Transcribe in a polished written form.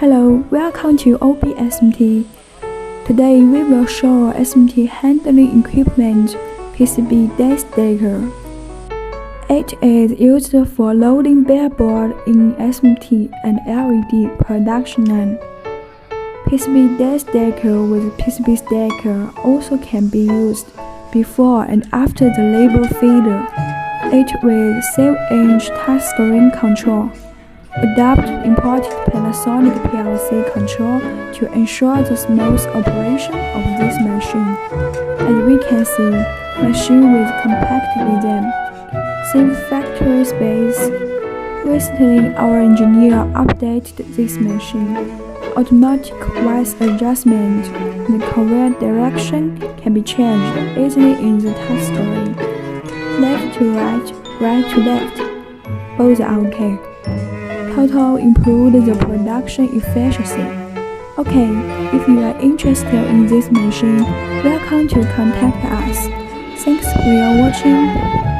Hello, welcome to OBSMT. Today we will show SMT handling equipment PCB Destacker. It is used for loading bareboard in SMT and LED production line. PCB Destacker with PCB Stacker also can be used before and after the label feeder. It with 7-inch touchscreen control. Adopt imported Panasonic PLC control to ensure the smooth operation of this machine. As we can see, machine with compact design, save factory space. Recently, our engineer updated this machine. Automatic voice adjustment in the conveyor direction can be changed easily in the touchscreen. Left to right, right to left. Both are okay. Total improved the production efficiency. Okay, if you are interested in this machine, welcome to contact us. Thanks for your watching.